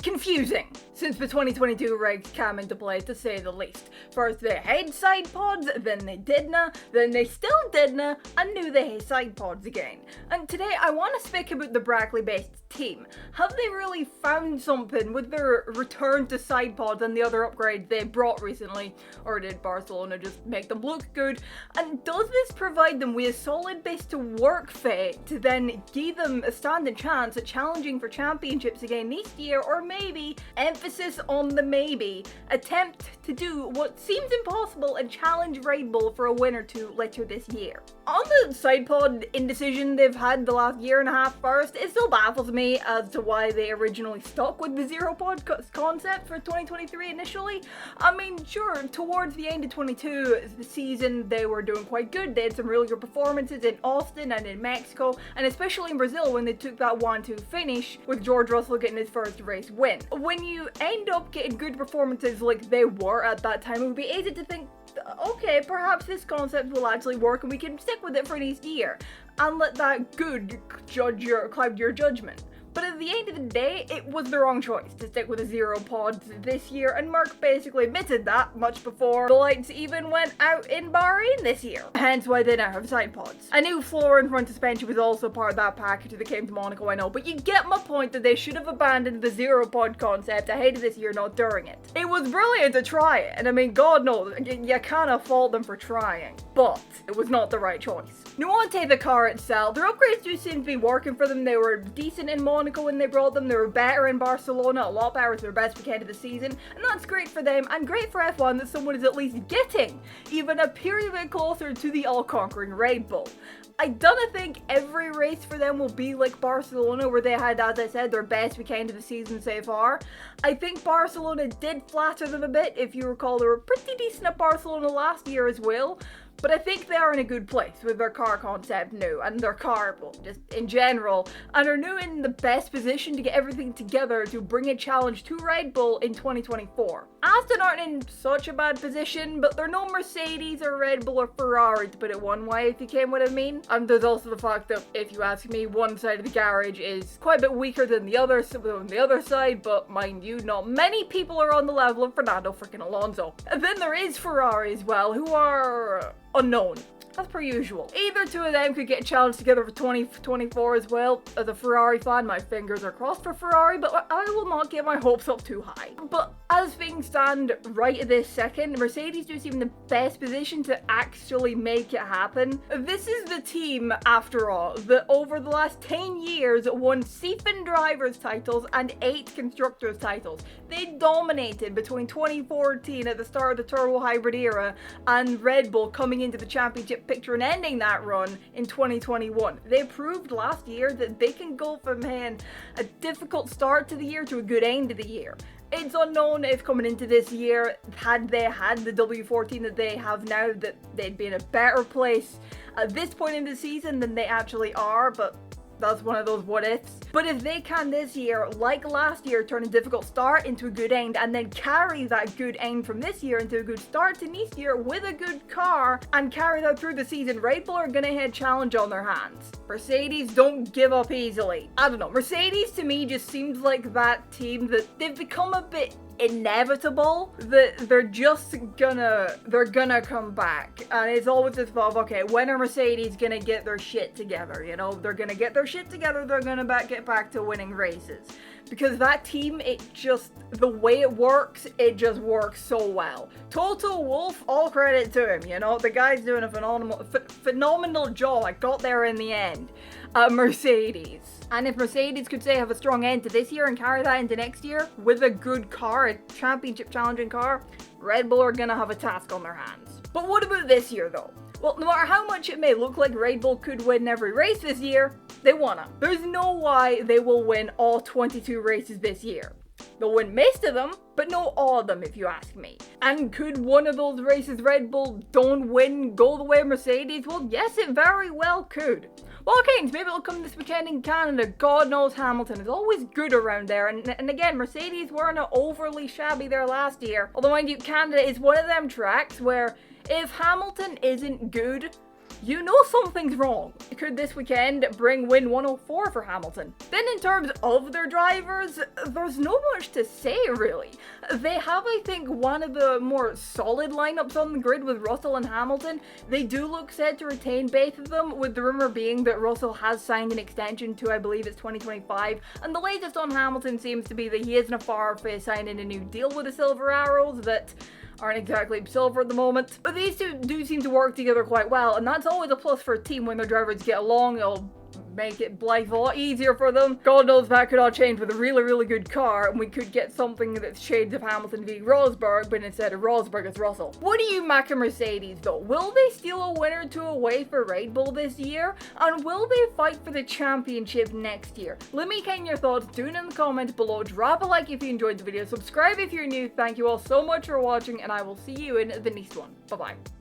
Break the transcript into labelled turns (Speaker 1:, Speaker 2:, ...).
Speaker 1: confusing since the 2022 regs came into play, to say the least. First they had side pods, then they didna, then they still didna, and now they have side pods again. And today I want to speak about the Brackley-based team. Have they really found something with their return to side pods and the other upgrades they brought recently, or did Barcelona just make them look good? And does this provide them with a solid base to work for to then give them a standing chance at challenging for championships again this year, or maybe, emphasis on the maybe, attempt to do what seems impossible and challenge Red Bull for a win or two later this year? On the side pod indecision they've had the last year and a half first, it still baffles me as to why they originally stuck with the zero pod concept for 2023 initially. I mean, sure, towards the end of 22 the season they were doing quite good. They had some really good performances in Austin and in Mexico, and especially in Brazil when they took that 1-2 finish with George Russell getting his first race win. When you end up getting good performances like they were at that time, it would be easy to think, okay, perhaps this concept will actually work and we can stick with it for this year and let that good cloud your judgment. But at the end of the day, it was the wrong choice to stick with the zero pods this year, and Merc basically admitted that much before the lights even went out in Bahrain this year. Hence why they now have side pods. A new floor and front suspension was also part of that package that came to Monaco, I know, but you get my point that they should have abandoned the zero pod concept ahead of this year, not during it. It was brilliant to try it, and I mean, God knows, you can't fault them for trying, but it was not the right choice. Now on to the car itself, their upgrades do seem to be working for them. They were decent in Monaco when they brought them, they were better in Barcelona, a lot better with their best weekend of the season, and that's great for them and great for F1 that someone is at least getting even a period closer to the all-conquering Red Bull. I don't think every race for them will be like Barcelona, where they had, as I said, their best weekend of the season so far. I think Barcelona did flatter them a bit. If you recall, they were pretty decent at Barcelona last year as well. But I think they are in a good place with their car concept now, and their car, well, just in general, and are now in the best position to get everything together to bring a challenge to Red Bull in 2024. Aston aren't in such a bad position, but they're no Mercedes or Red Bull or Ferrari, to put it one way, if you get what I mean. And there's also the fact that, if you ask me, one side of the garage is quite a bit weaker than the other side, but mind you, not many people are on the level of Fernando freaking Alonso. And then there is Ferrari as well, who are unknown, as per usual. Either two of them could get challenged together for 2024 as well. As a Ferrari fan, my fingers are crossed for Ferrari, but I will not get my hopes up too high. But as things stand right at this second, Mercedes do seem in the best position to actually make it happen. This is the team, after all, that over the last 10 years won 7 drivers' titles and 8 constructors' titles. They dominated between 2014 at the start of the turbo hybrid era and Red Bull coming into the championship picture and ending that run in 2021. They proved last year that they can go from a difficult start to the year to a good end of the year. It's unknown if coming into this year, had they had the W14 that they have now, that they'd be in a better place at this point in the season than they actually are, but that's one of those what ifs. But if they can this year, like last year, turn a difficult start into a good end and then carry that good end from this year into a good start to this year with a good car and carry that through the season, Red Bull are gonna have a challenge on their hands. Mercedes don't give up easily. I don't know, Mercedes to me just seems like that team that they've become a bit inevitable, that they're gonna come back, and it's always this thought of, okay, when are Mercedes gonna get their shit together? You know, they're gonna get their shit together, they're gonna get back to winning races, because that team, it just, the way it just works so well. Toto Wolff, all credit to him, you know, the guy's doing a phenomenal job. I got there in the end at Mercedes. And if Mercedes could say have a strong end to this year and carry that into next year with a good car, a championship challenging car, Red Bull are gonna have a task on their hands. But what about this year though? Well, no matter how much it may look like Red Bull could win every race this year, they wanna. There's no why they will win all 22 races this year. They'll win most of them, but not all of them if you ask me. And could one of those races Red Bull don't win go the way of Mercedes? Well, yes, it very well could. Well, okay, maybe it'll come this weekend in Canada. God knows Hamilton is always good around there. And again, Mercedes weren't overly shabby there last year. Although, mind you, Canada is one of them tracks where if Hamilton isn't good, you know something's wrong. Could this weekend bring win 104 for Hamilton? Then in terms of their drivers, there's no much to say really. They have, I think, one of the more solid lineups on the grid with Russell and Hamilton. They do look set to retain both of them, with the rumour being that Russell has signed an extension to, I believe it's 2025, and the latest on Hamilton seems to be that he isn't far from signing a new deal with the Silver Arrows that aren't exactly silver at the moment. But these two do seem to work together quite well, and that's always a plus for a team when their drivers get along. It'll make it life a lot easier for them. God knows that could all change with a really good car, and we could get something that's shades of Hamilton v Rosberg, but instead of Rosberg it's Russell. What do you make of Mercedes though? Will they steal a win or two away for Red Bull this year? And will they fight for the championship next year? Let me know your thoughts down in the comments below. Drop a like if you enjoyed the video, subscribe if you're new. Thank you all so much for watching, and I will see you in the next one. Bye bye.